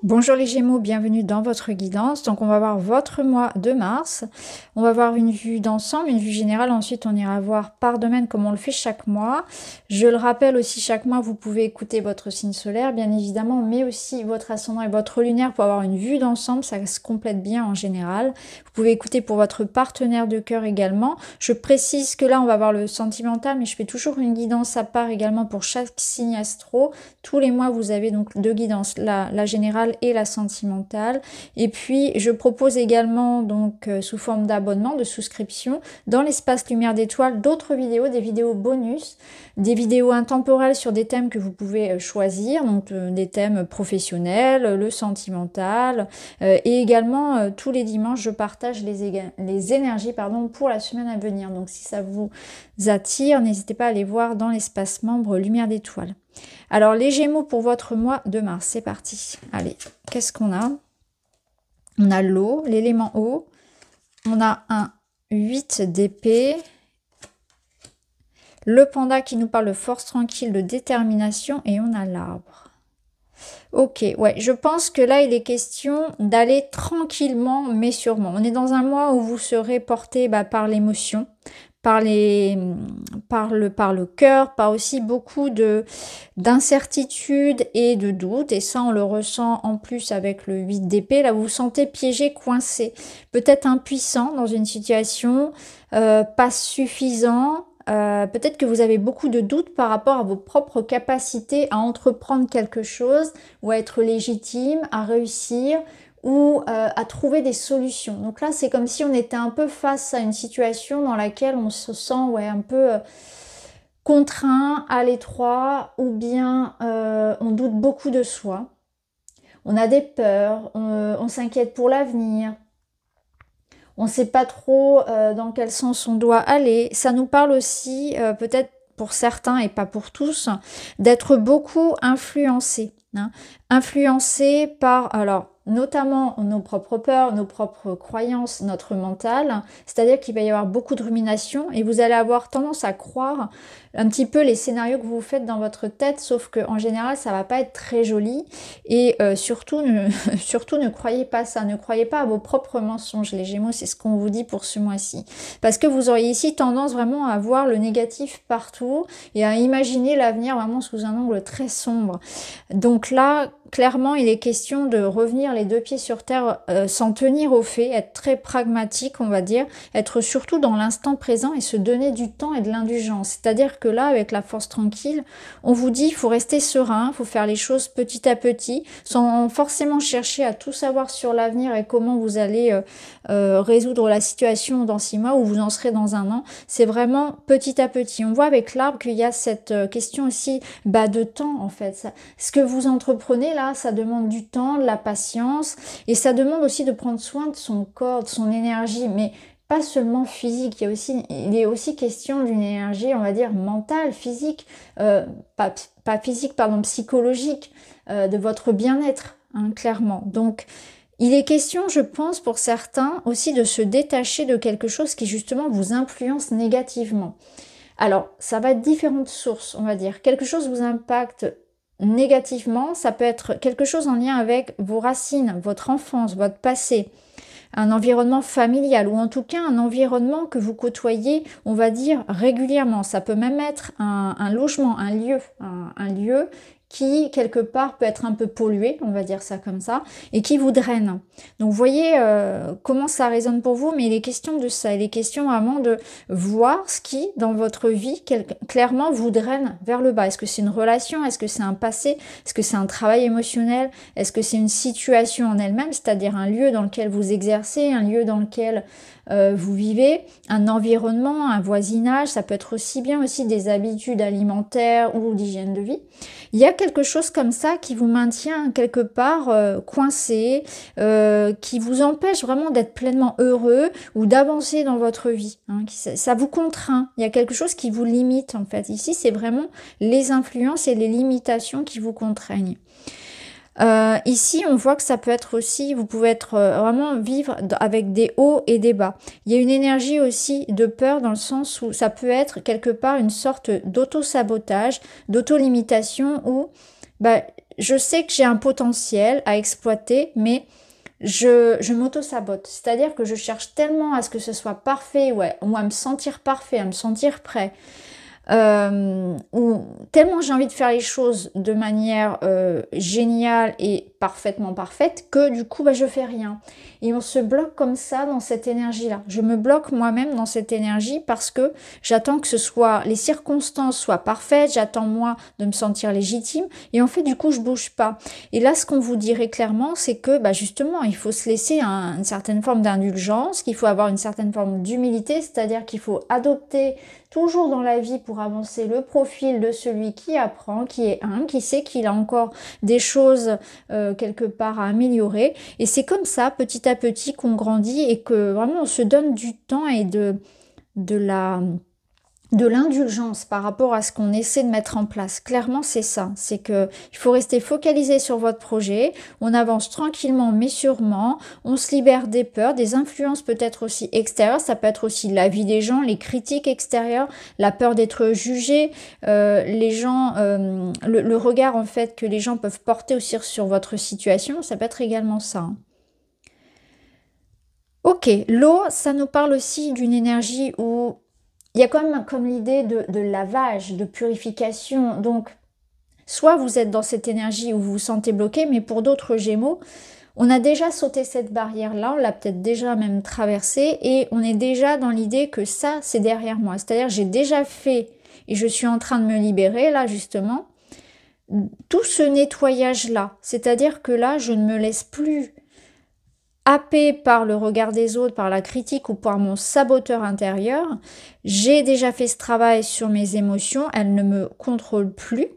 Bonjour les Gémeaux, bienvenue dans votre guidance. Donc on va voir votre mois de mars. On va voir une vue d'ensemble, une vue générale. Ensuite on ira voir par domaine comme on le fait chaque mois. Je le rappelle aussi, chaque mois vous pouvez écouter votre signe solaire bien évidemment, mais aussi votre ascendant et votre lunaire pour avoir une vue d'ensemble. Ça se complète bien en général. Vous pouvez écouter pour votre partenaire de cœur également. Je précise que là on va voir le sentimental, mais je fais toujours une guidance à part également pour chaque signe astro. Tous les mois vous avez donc deux guidances, la générale et la sentimentale. Et puis je propose également donc sous forme d'abonnement, de souscription, dans l'espace lumière d'étoiles, d'autres vidéos, des vidéos bonus, des vidéos intemporelles sur des thèmes que vous pouvez choisir, donc des thèmes professionnels, le sentimental, et également tous les dimanches je partage les énergies pour la semaine à venir. Donc si ça vous attire, n'hésitez pas à aller voir dans l'espace membre lumière d'étoiles. Alors les Gémeaux pour votre mois de mars, c'est parti. Allez, qu'est-ce qu'on a? On a l'eau, l'élément eau. On a un 8 d'épée. Le panda qui nous parle de force tranquille, de détermination. Et on a l'arbre. Ok, ouais, je pense que là, il est question d'aller tranquillement, mais sûrement. On est dans un mois où vous serez porté par l'émotion, par le cœur, par aussi beaucoup d'incertitude et de doute. Et ça, on le ressent en plus avec le 8 d'épée. Là, vous vous sentez piégé, coincé, peut-être impuissant dans une situation, pas suffisant. Peut-être que vous avez beaucoup de doutes par rapport à vos propres capacités à entreprendre quelque chose ou à être légitime, à réussir ou à trouver des solutions. Donc là, c'est comme si on était un peu face à une situation dans laquelle on se sent un peu contraint, à l'étroit, ou bien on doute beaucoup de soi. On a des peurs, on s'inquiète pour l'avenir. On ne sait pas trop dans quel sens on doit aller. Ça nous parle aussi, peut-être pour certains et pas pour tous, d'être beaucoup influencés. Influencés par, alors, notamment nos propres peurs, nos propres croyances, notre mental. C'est-à-dire qu'il va y avoir beaucoup de rumination et vous allez avoir tendance à croire un petit peu les scénarios que vous faites dans votre tête, sauf qu'en général, ça va pas être très joli. Et surtout, surtout, ne croyez pas ça. Ne croyez pas à vos propres mensonges, les Gémeaux. C'est ce qu'on vous dit pour ce mois-ci. Parce que vous auriez ici tendance vraiment à voir le négatif partout et à imaginer l'avenir vraiment sous un angle très sombre. Donc là, clairement, il est question de revenir les deux pieds sur terre, s'en tenir aux faits, être très pragmatique, on va dire, être surtout dans l'instant présent et se donner du temps et de l'indulgence. C'est-à-dire que là, avec la force tranquille, on vous dit, il faut rester serein, il faut faire les choses petit à petit, sans forcément chercher à tout savoir sur l'avenir et comment vous allez résoudre la situation dans 6 mois ou vous en serez dans un an. C'est vraiment petit à petit. On voit avec l'arbre qu'il y a cette question aussi de temps, en fait. Ce que vous entreprenez là, ça demande du temps, de la patience et ça demande aussi de prendre soin de son corps, de son énergie, mais pas seulement physique, il est aussi question d'une énergie, on va dire, mentale, physique, pas physique, pardon, psychologique, de votre bien-être, clairement. Donc, il est question, je pense, pour certains, aussi de se détacher de quelque chose qui, justement, vous influence négativement. Alors, ça va être différentes sources, on va dire. Quelque chose vous impacte négativement, ça peut être quelque chose en lien avec vos racines, votre enfance, votre passé, un environnement familial ou en tout cas un environnement que vous côtoyez, on va dire, régulièrement. Ça peut même être un logement, un lieu qui, quelque part, peut être un peu pollué, on va dire ça comme ça, et qui vous draine. Donc, vous voyez comment ça résonne pour vous, mais il est question de ça. Il est question vraiment de voir ce qui, dans votre vie, clairement vous draine vers le bas. Est-ce que c'est une relation? Est-ce que c'est un passé? Est-ce que c'est un travail émotionnel? Est-ce que c'est une situation en elle-même, c'est-à-dire un lieu dans lequel vous exercez, un lieu dans lequel vous vivez, un environnement, un voisinage? Ça peut être aussi bien aussi des habitudes alimentaires ou d'hygiène de vie. Il y a quelque chose comme ça qui vous maintient quelque part coincé, qui vous empêche vraiment d'être pleinement heureux ou d'avancer dans votre vie. Ça vous contraint. Il y a quelque chose qui vous limite en fait. Ici, c'est vraiment les influences et les limitations qui vous contraignent. Ici, on voit que ça peut être aussi, vous pouvez être vraiment vivre avec des hauts et des bas. Il y a une énergie aussi de peur dans le sens où ça peut être quelque part une sorte d'auto-sabotage, d'auto-limitation où je sais que j'ai un potentiel à exploiter, mais je m'auto-sabote. C'est-à-dire que je cherche tellement à ce que ce soit parfait, ouais, ou à me sentir parfait, à me sentir prêt, ou tellement j'ai envie de faire les choses de manière géniale et parfaitement parfaite que du coup bah, je fais rien. Et on se bloque comme ça dans cette énergie-là. Je me bloque moi-même dans cette énergie parce que j'attends que ce soit les circonstances soient parfaites, j'attends moi de me sentir légitime et en fait du coup je bouge pas. Et là ce qu'on vous dirait clairement c'est que bah, justement il faut se laisser une certaine forme d'indulgence, qu'il faut avoir une certaine forme d'humilité, c'est-à-dire qu'il faut adopter toujours dans la vie pour avancer le profil de celui qui apprend, qui est humble, qui sait qu'il a encore des choses quelque part à améliorer. Et c'est comme ça, petit à petit, qu'on grandit et que vraiment on se donne du temps et de la de l'indulgence par rapport à ce qu'on essaie de mettre en place. Clairement, c'est ça. C'est que il faut rester focalisé sur votre projet. On avance tranquillement mais sûrement. On se libère des peurs, des influences peut-être aussi extérieures. Ça peut être aussi l'avis des gens, les critiques extérieures, la peur d'être jugé, les gens, le regard en fait que les gens peuvent porter aussi sur votre situation. Ça peut être également ça, hein. Ok, l'eau, ça nous parle aussi d'une énergie où il y a comme l'idée de lavage, de purification. Donc, soit vous êtes dans cette énergie où vous vous sentez bloqué, mais pour d'autres Gémeaux, on a déjà sauté cette barrière-là, on l'a peut-être déjà même traversée, et on est déjà dans l'idée que ça, c'est derrière moi. C'est-à-dire, j'ai déjà fait, et je suis en train de me libérer, là, justement, tout ce nettoyage-là. C'est-à-dire que là, je ne me laisse plus happée par le regard des autres, par la critique ou par mon saboteur intérieur. J'ai déjà fait ce travail sur mes émotions, elles ne me contrôlent plus.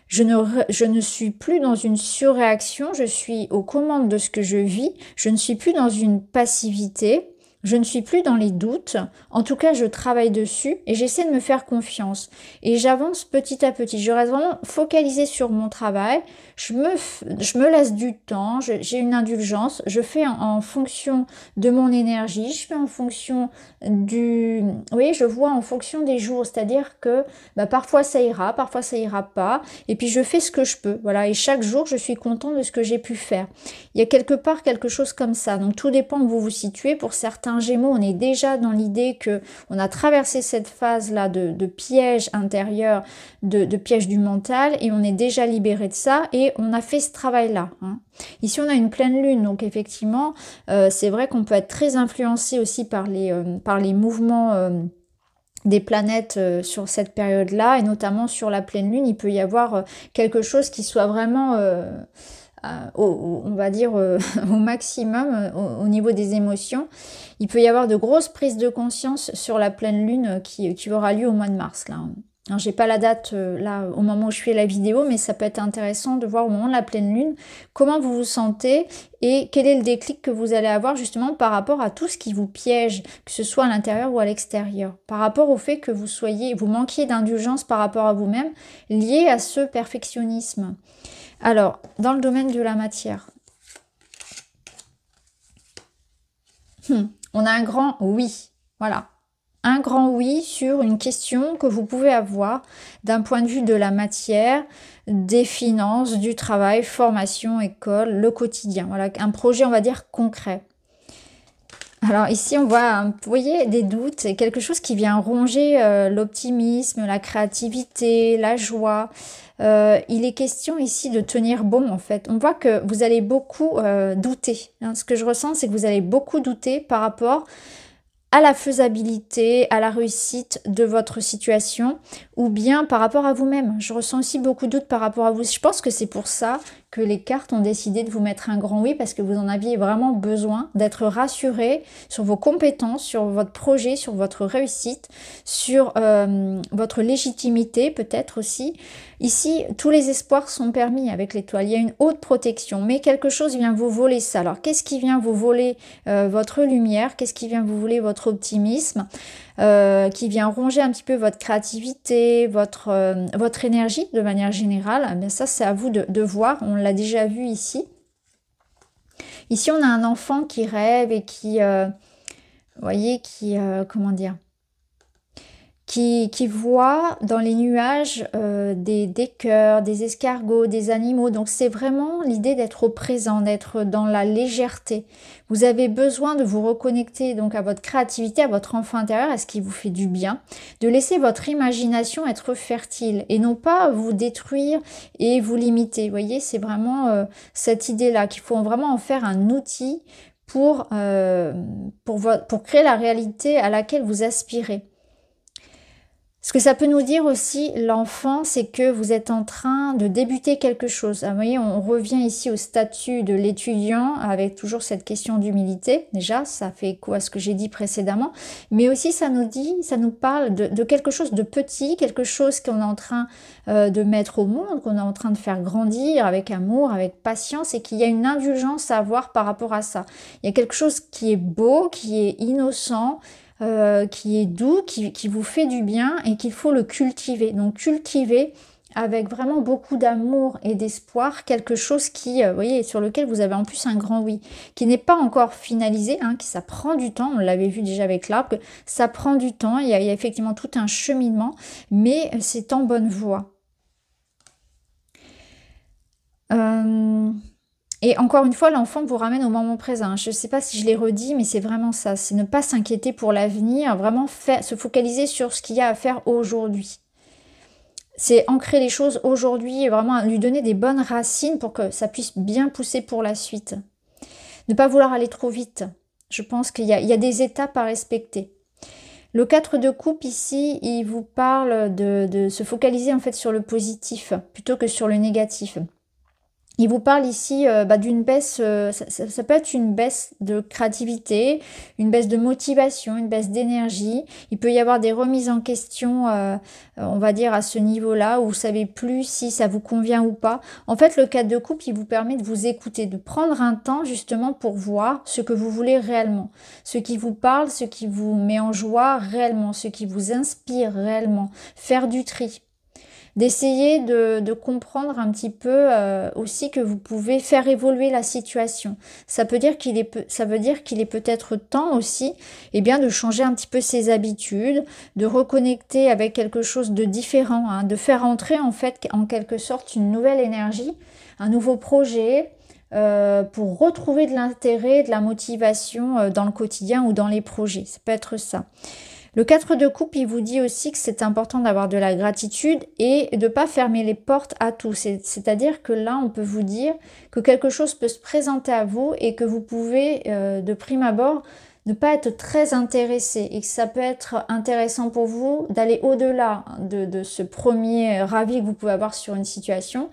Je ne suis plus dans une surréaction, je suis aux commandes de ce que je vis, je ne suis plus dans une passivité, je ne suis plus dans les doutes. En tout cas, je travaille dessus et j'essaie de me faire confiance. Et j'avance petit à petit. Je reste vraiment focalisée sur mon travail. Je me laisse du temps, j'ai une indulgence. Je fais en fonction de mon énergie. Je fais en fonction oui, je vois en fonction des jours. C'est-à-dire que bah, parfois ça ira pas. Et puis je fais ce que je peux. Voilà. Et chaque jour, je suis contente de ce que j'ai pu faire. Il y a quelque part quelque chose comme ça. Donc tout dépend où vous vous situez. Pour certains Gémeaux, on est déjà dans l'idée que on a traversé cette phase-là de piège intérieur, de piège du mental, et on est déjà libéré de ça, et on a fait ce travail-là, hein. Ici, on a une pleine lune, donc effectivement, c'est vrai qu'on peut être très influencé aussi par les mouvements des planètes sur cette période-là, et notamment sur la pleine lune, il peut y avoir quelque chose qui soit vraiment on va dire au maximum au niveau des émotions. Il peut y avoir de grosses prises de conscience sur la pleine lune qui aura lieu au mois de mars là. Alors, j'ai pas la date là au moment où je fais la vidéo, mais ça peut être intéressant de voir au moment de la pleine lune comment vous vous sentez et quel est le déclic que vous allez avoir justement par rapport à tout ce qui vous piège, que ce soit à l'intérieur ou à l'extérieur, par rapport au fait que vous manquiez d'indulgence par rapport à vous-même lié à ce perfectionnisme. Alors, dans le domaine de la matière, on a un grand oui, voilà. Un grand oui sur une question que vous pouvez avoir d'un point de vue de la matière, des finances, du travail, formation, école, le quotidien. Voilà, un projet, on va dire, concret. Alors ici, on voit, vous voyez, des doutes, quelque chose qui vient ronger l'optimisme, la créativité, la joie. Il est question ici de tenir bon, en fait. On voit que vous allez beaucoup douter, hein. Ce que je ressens, c'est que vous allez beaucoup douter par rapport à la faisabilité, à la réussite de votre situation, ou bien par rapport à vous-même. Je ressens aussi beaucoup de doutes par rapport à vous. Je pense que c'est pour ça que les cartes ont décidé de vous mettre un grand oui, parce que vous en aviez vraiment besoin d'être rassuré sur vos compétences, sur votre projet, sur votre réussite, sur votre légitimité peut-être aussi. Ici, tous les espoirs sont permis avec l'étoile. Il y a une haute protection, mais quelque chose vient vous voler ça. Alors, qu'est-ce qui vient vous voler votre lumière? Qu'est-ce qui vient vous voler votre optimisme? Qui vient ronger un petit peu votre créativité, votre énergie de manière générale? Eh bien, ça, c'est à vous de voir. On l'a déjà vu ici. Ici, on a un enfant qui rêve et qui, vous voyez, comment dire, qui voit dans les nuages des cœurs, des escargots, des animaux. Donc c'est vraiment l'idée d'être au présent, d'être dans la légèreté. Vous avez besoin de vous reconnecter donc à votre créativité, à votre enfant intérieur, à ce qui vous fait du bien, de laisser votre imagination être fertile et non pas vous détruire et vous limiter. Vous voyez, c'est vraiment cette idée-là qu'il faut vraiment en faire un outil pour créer la réalité à laquelle vous aspirez. Ce que ça peut nous dire aussi, l'enfant, c'est que vous êtes en train de débuter quelque chose. Vous voyez, on revient ici au statut de l'étudiant avec toujours cette question d'humilité. Déjà, ça fait écho à ce que j'ai dit précédemment. Mais aussi, ça nous parle de quelque chose de petit, quelque chose qu'on est en train de mettre au monde, qu'on est en train de faire grandir avec amour, avec patience, et qu'il y a une indulgence à avoir par rapport à ça. Il y a quelque chose qui est beau, qui est innocent, qui est doux, qui vous fait du bien et qu'il faut le cultiver. Donc cultiver avec vraiment beaucoup d'amour et d'espoir quelque chose qui, vous voyez, sur lequel vous avez en plus un grand oui, qui n'est pas encore finalisé, hein, ça prend du temps, on l'avait vu déjà avec l'arbre, ça prend du temps, il y a effectivement tout un cheminement, mais c'est en bonne voie. Et encore une fois, l'enfant vous ramène au moment présent. Je ne sais pas si je l'ai redit, mais c'est vraiment ça. C'est ne pas s'inquiéter pour l'avenir, vraiment se focaliser sur ce qu'il y a à faire aujourd'hui. C'est ancrer les choses aujourd'hui et vraiment lui donner des bonnes racines pour que ça puisse bien pousser pour la suite. Ne pas vouloir aller trop vite. Je pense qu'il y a des étapes à respecter. Le 4 de coupe ici, il vous parle de se focaliser en fait sur le positif plutôt que sur le négatif. Il vous parle ici d'une baisse, ça peut être une baisse de créativité, une baisse de motivation, une baisse d'énergie. Il peut y avoir des remises en question, on va dire à ce niveau-là, où vous savez plus si ça vous convient ou pas. En fait, le 4 de coupe, il vous permet de vous écouter, de prendre un temps justement pour voir ce que vous voulez réellement. Ce qui vous parle, ce qui vous met en joie réellement, ce qui vous inspire réellement. Faire du tri. D'essayer de comprendre un petit peu aussi que vous pouvez faire évoluer la situation. Ça veut dire qu'il est peut-être temps aussi de changer un petit peu ses habitudes, de reconnecter avec quelque chose de différent, hein, de faire entrer en fait en quelque sorte une nouvelle énergie, un nouveau projet, pour retrouver de l'intérêt, de la motivation dans le quotidien ou dans les projets. Ça peut être ça. Le 4 de coupe, il vous dit aussi que c'est important d'avoir de la gratitude et de ne pas fermer les portes à tout. C'est-à-dire que là, on peut vous dire que quelque chose peut se présenter à vous et que vous pouvez, de prime abord, ne pas être très intéressé et que ça peut être intéressant pour vous d'aller au-delà de ce premier ravi que vous pouvez avoir sur une situation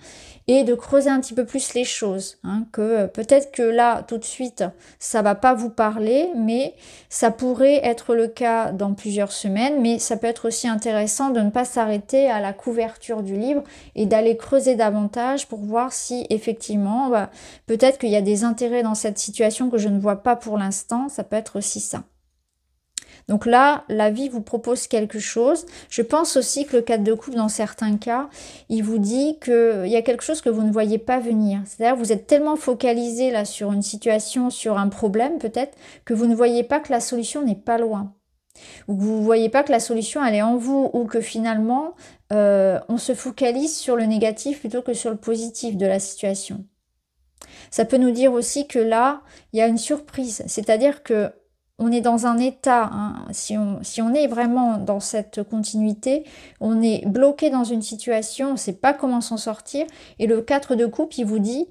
et de creuser un petit peu plus les choses, hein, que peut-être que là tout de suite ça va pas vous parler, mais ça pourrait être le cas dans plusieurs semaines, mais ça peut être aussi intéressant de ne pas s'arrêter à la couverture du livre et d'aller creuser davantage pour voir si effectivement peut-être qu'il y a des intérêts dans cette situation que je ne vois pas pour l'instant. Ça peut être aussi ça. Donc là, la vie vous propose quelque chose. Je pense aussi que le 4 de coupe, dans certains cas, il vous dit qu'il y a quelque chose que vous ne voyez pas venir. C'est-à-dire vous êtes tellement focalisé là sur une situation, sur un problème peut-être, que vous ne voyez pas que la solution n'est pas loin. Ou que vous ne voyez pas que la solution elle est en vous, ou que finalement on se focalise sur le négatif plutôt que sur le positif de la situation. Ça peut nous dire aussi que là, il y a une surprise, c'est-à-dire que on est dans un état, hein, si on est vraiment dans cette continuité, on est bloqué dans une situation, on ne sait pas comment s'en sortir, et le 4 de coupe, il vous dit,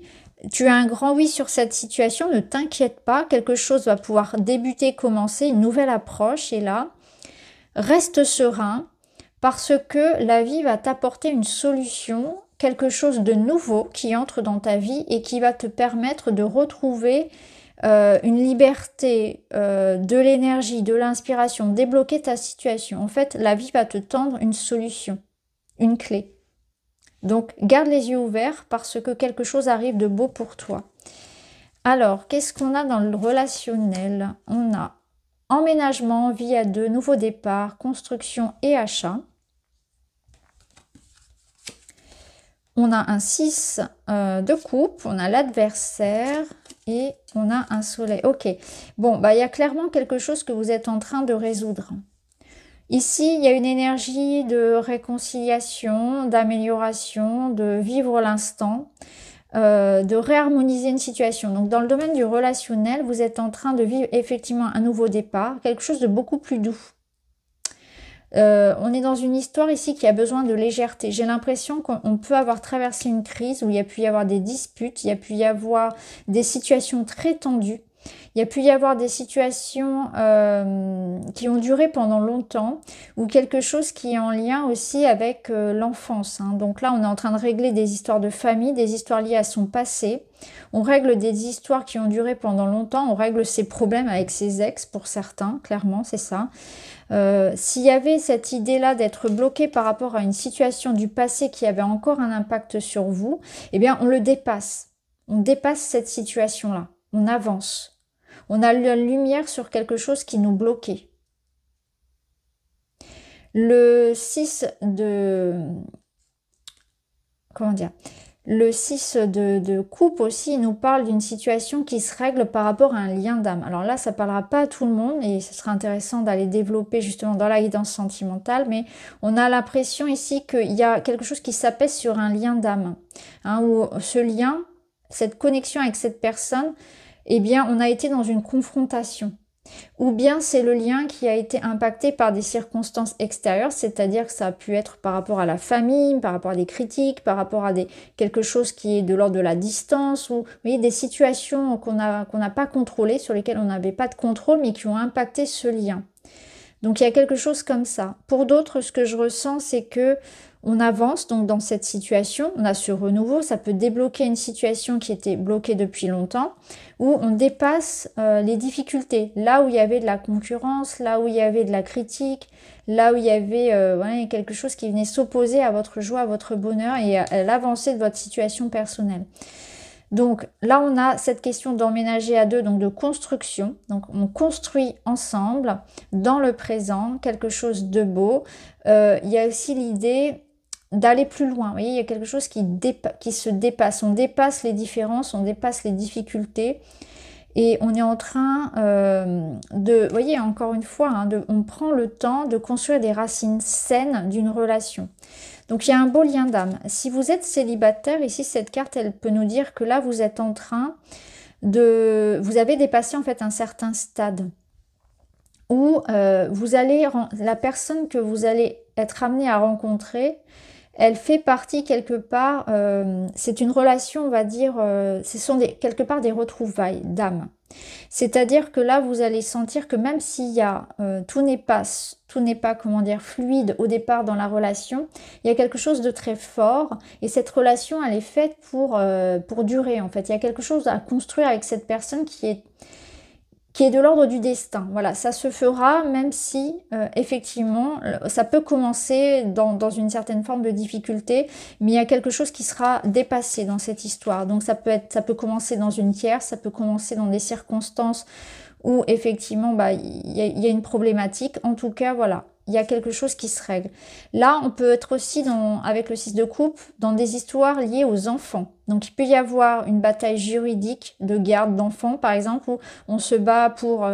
tu as un grand oui sur cette situation, ne t'inquiète pas, quelque chose va pouvoir débuter, commencer, une nouvelle approche est là, reste serein, parce que la vie va t'apporter une solution, quelque chose de nouveau qui entre dans ta vie et qui va te permettre de retrouver une liberté, de l'énergie, de l'inspiration, débloquer ta situation. En fait, la vie va te tendre une solution, une clé. Donc, garde les yeux ouverts parce que quelque chose arrive de beau pour toi. Alors, qu'est-ce qu'on a dans le relationnel? On a emménagement, vie à deux, nouveau départ, construction et achat. On a un 6 de coupe, on a l'adversaire et on a un soleil. Ok, bon, il y a clairement quelque chose que vous êtes en train de résoudre. Ici, il y a une énergie de réconciliation, d'amélioration, de vivre l'instant, de réharmoniser une situation. Donc dans le domaine du relationnel, vous êtes en train de vivre effectivement un nouveau départ, quelque chose de beaucoup plus doux. On est dans une histoire ici qui a besoin de légèreté. J'ai l'impression qu'on peut avoir traversé une crise où il y a pu y avoir des disputes, il y a pu y avoir des situations très tendues. Il y a pu y avoir des situations qui ont duré pendant longtemps ou quelque chose qui est en lien aussi avec l'enfance. Hein. Donc là, on est en train de régler des histoires de famille, des histoires liées à son passé. On règle des histoires qui ont duré pendant longtemps. On règle ses problèmes avec ses ex pour certains, clairement, c'est ça. S'il y avait cette idée-là d'être bloqué par rapport à une situation du passé qui avait encore un impact sur vous, eh bien, on le dépasse. On dépasse cette situation-là. On avance. On a la lumière sur quelque chose qui nous bloquait. Le 6 de... Comment dire? Le 6 de coupe aussi nous parle d'une situation qui se règle par rapport à un lien d'âme. Alors là, ça ne parlera pas à tout le monde et ce sera intéressant d'aller développer justement dans la guidance sentimentale, mais on a l'impression ici qu'il y a quelque chose qui s'apaise sur un lien d'âme. Hein, où ce lien, cette connexion avec cette personne, eh bien, on a été dans une confrontation. Ou bien c'est le lien qui a été impacté par des circonstances extérieures, c'est-à-dire que ça a pu être par rapport à la famille, par rapport à des critiques, par rapport à quelque chose qui est de l'ordre de la distance, ou vous voyez, des situations qu'on n'a pas contrôlées, sur lesquelles on n'avait pas de contrôle, mais qui ont impacté ce lien. Donc il y a quelque chose comme ça. Pour d'autres, ce que je ressens, c'est que on avance donc dans cette situation, on a ce renouveau, ça peut débloquer une situation qui était bloquée depuis longtemps, où on dépasse les difficultés, là où il y avait de la concurrence, là où il y avait de la critique, là où il y avait ouais, quelque chose qui venait s'opposer à votre joie, à votre bonheur et à l'avancée de votre situation personnelle. Donc là, on a cette question d'emménager à deux, donc de construction. Donc on construit ensemble, dans le présent, quelque chose de beau. Il y a aussi l'idée d'aller plus loin. Vous voyez, il y a quelque chose qui se dépasse. On dépasse les différences, on dépasse les difficultés. Et on est en train vous voyez, encore une fois, hein, on prend le temps de construire des racines saines d'une relation. Donc il y a un beau lien d'âme. Si vous êtes célibataire, ici cette carte, elle peut nous dire que là vous êtes en train vous avez dépassé en fait un certain stade où la personne que vous allez être amené à rencontrer, elle fait partie quelque part, c'est une relation, on va dire, ce sont quelque part des retrouvailles d'âme. C'est-à-dire que là, vous allez sentir que même s'il y a, tout n'est pas, comment dire, fluide au départ dans la relation, il y a quelque chose de très fort et cette relation, elle est faite pour durer en fait. Il y a quelque chose à construire avec cette personne qui est de l'ordre du destin. Voilà, ça se fera même si effectivement ça peut commencer dans une certaine forme de difficulté, mais il y a quelque chose qui sera dépassé dans cette histoire. Donc ça peut commencer dans une tierce, ça peut commencer dans des circonstances où effectivement il y a une problématique. En tout cas, voilà, il y a quelque chose qui se règle. Là, on peut être aussi avec le 6 de coupe dans des histoires liées aux enfants. Donc il peut y avoir une bataille juridique de garde d'enfants, par exemple, où on se bat pour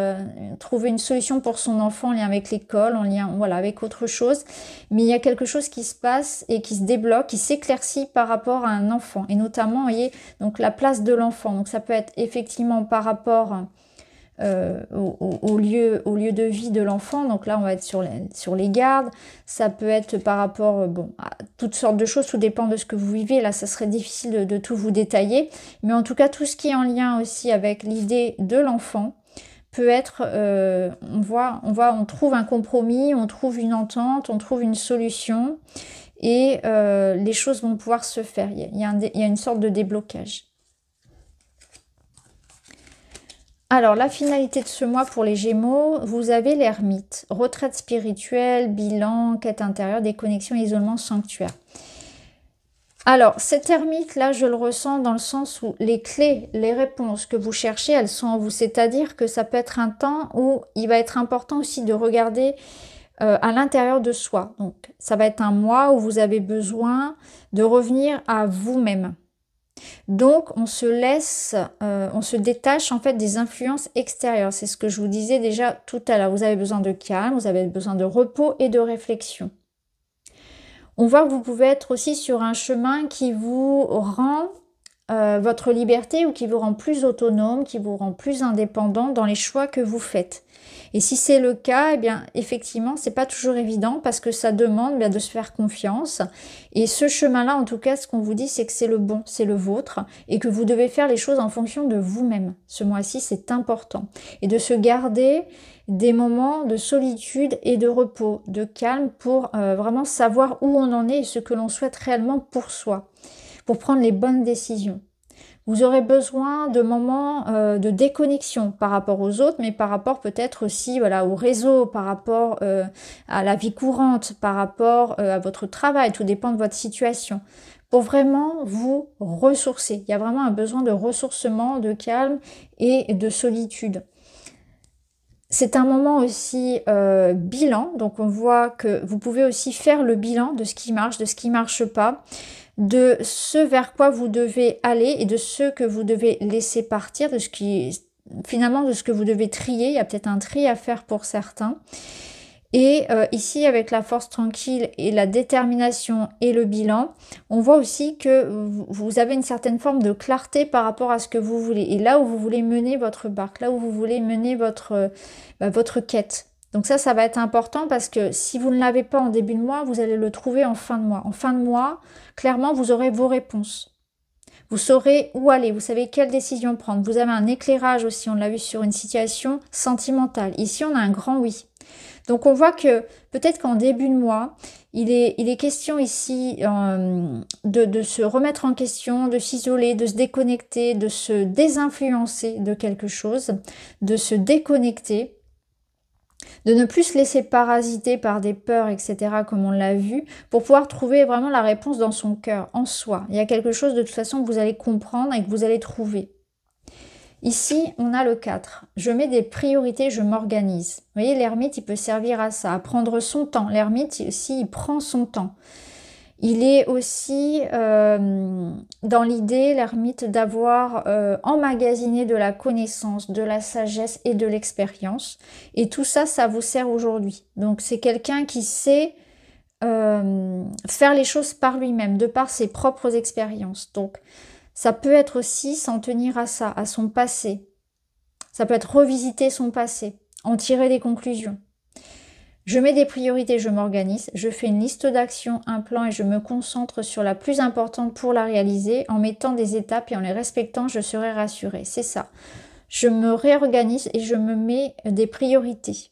trouver une solution pour son enfant en lien avec l'école, en lien voilà, avec autre chose. Mais il y a quelque chose qui se passe et qui se débloque, qui s'éclaircit par rapport à un enfant. Et notamment, vous voyez, donc la place de l'enfant. Donc ça peut être effectivement par rapport au lieu de vie de l'enfant. Donc là, on va être sur les gardes. Ça peut être par rapport à toutes sortes de choses. Tout dépend de ce que vous vivez. Là, ça serait difficile de tout vous détailler. Mais en tout cas, tout ce qui est en lien aussi avec l'idée de l'enfant peut être, on trouve un compromis, on trouve une entente, on trouve une solution et les choses vont pouvoir se faire. Il y a une sorte de déblocage. Alors, la finalité de ce mois pour les Gémeaux, vous avez l'ermite, retraite spirituelle, bilan, quête intérieure, déconnexion, isolement, sanctuaire. Alors, cet ermite-là, je le ressens dans le sens où les clés, les réponses que vous cherchez, elles sont en vous. C'est-à-dire que ça peut être un temps où il va être important aussi de regarder à l'intérieur de soi. Donc, ça va être un mois où vous avez besoin de revenir à vous-même. Donc, on se laisse, on se détache en fait des influences extérieures. C'est ce que je vous disais déjà tout à l'heure. Vous avez besoin de calme, vous avez besoin de repos et de réflexion. On voit que vous pouvez être aussi sur un chemin qui vous rend votre liberté ou qui vous rend plus autonome, qui vous rend plus indépendant dans les choix que vous faites. Et si c'est le cas, eh bien, effectivement, c'est pas toujours évident parce que ça demande bien, de se faire confiance. Et ce chemin-là, en tout cas, ce qu'on vous dit, c'est que c'est le bon, c'est le vôtre et que vous devez faire les choses en fonction de vous-même. Ce mois-ci, c'est important. Et de se garder des moments de solitude et de repos, de calme pour vraiment savoir où on en est et ce que l'on souhaite réellement pour soi, pour prendre les bonnes décisions. Vous aurez besoin de moments de déconnexion par rapport aux autres, mais par rapport peut-être aussi voilà, au réseau, par rapport à la vie courante, par rapport à votre travail, tout dépend de votre situation. Pour vraiment vous ressourcer. Il y a vraiment un besoin de ressourcement, de calme et de solitude. C'est un moment aussi bilan, donc on voit que vous pouvez aussi faire le bilan de ce qui marche, de ce qui ne marche pas, de ce vers quoi vous devez aller et de ce que vous devez laisser partir, de ce qui finalement de ce que vous devez trier. Il y a peut-être un tri à faire pour certains. Et ici, avec la force tranquille et la détermination et le bilan, on voit aussi que vous avez une certaine forme de clarté par rapport à ce que vous voulez. Et là où vous voulez mener votre barque, là où vous voulez mener votre quête. Donc ça va être important parce que si vous ne l'avez pas en début de mois, vous allez le trouver en fin de mois. En fin de mois, clairement, vous aurez vos réponses. Vous saurez où aller, vous savez quelle décision prendre. Vous avez un éclairage aussi, on l'a vu sur une situation sentimentale. Ici, on a un grand oui. Donc on voit que peut-être qu'en début de mois, il est question ici de se remettre en question, de s'isoler, de se déconnecter, de se désinfluencer de quelque chose, de se déconnecter, de ne plus se laisser parasiter par des peurs, etc., comme on l'a vu, pour pouvoir trouver vraiment la réponse dans son cœur, en soi. Il y a quelque chose de toute façon que vous allez comprendre et que vous allez trouver. Ici, on a le 4. Je mets des priorités, je m'organise. Vous voyez, l'ermite, il peut servir à ça, à prendre son temps. L'ermite, aussi, il prend son temps. Il est aussi dans l'idée, l'ermite, d'avoir emmagasiné de la connaissance, de la sagesse et de l'expérience. Et tout ça, ça vous sert aujourd'hui. Donc, c'est quelqu'un qui sait faire les choses par lui-même, de par ses propres expériences. Donc, ça peut être aussi s'en tenir à ça, à son passé. Ça peut être revisiter son passé, en tirer des conclusions. Je mets des priorités, je m'organise, je fais une liste d'actions, un plan et je me concentre sur la plus importante pour la réaliser. En mettant des étapes et en les respectant, je serai rassurée. C'est ça. Je me réorganise et je me mets des priorités.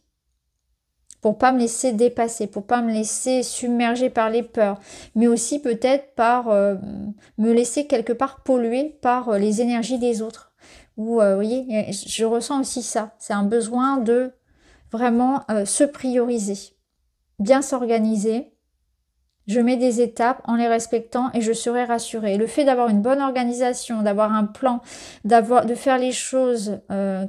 Pour pas me laisser dépasser, pour pas me laisser submerger par les peurs, mais aussi peut-être par me laisser quelque part polluer par les énergies des autres. Ou, vous voyez, je ressens aussi ça. C'est un besoin de vraiment se prioriser, bien s'organiser. Je mets des étapes en les respectant et je serai rassurée. Le fait d'avoir une bonne organisation, d'avoir un plan, de faire les choses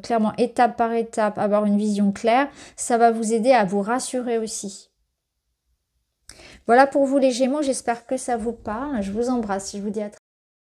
clairement étape par étape, avoir une vision claire, ça va vous aider à vous rassurer aussi. Voilà pour vous les Gémeaux, j'espère que ça vous parle. Je vous embrasse, je vous dis à très vite.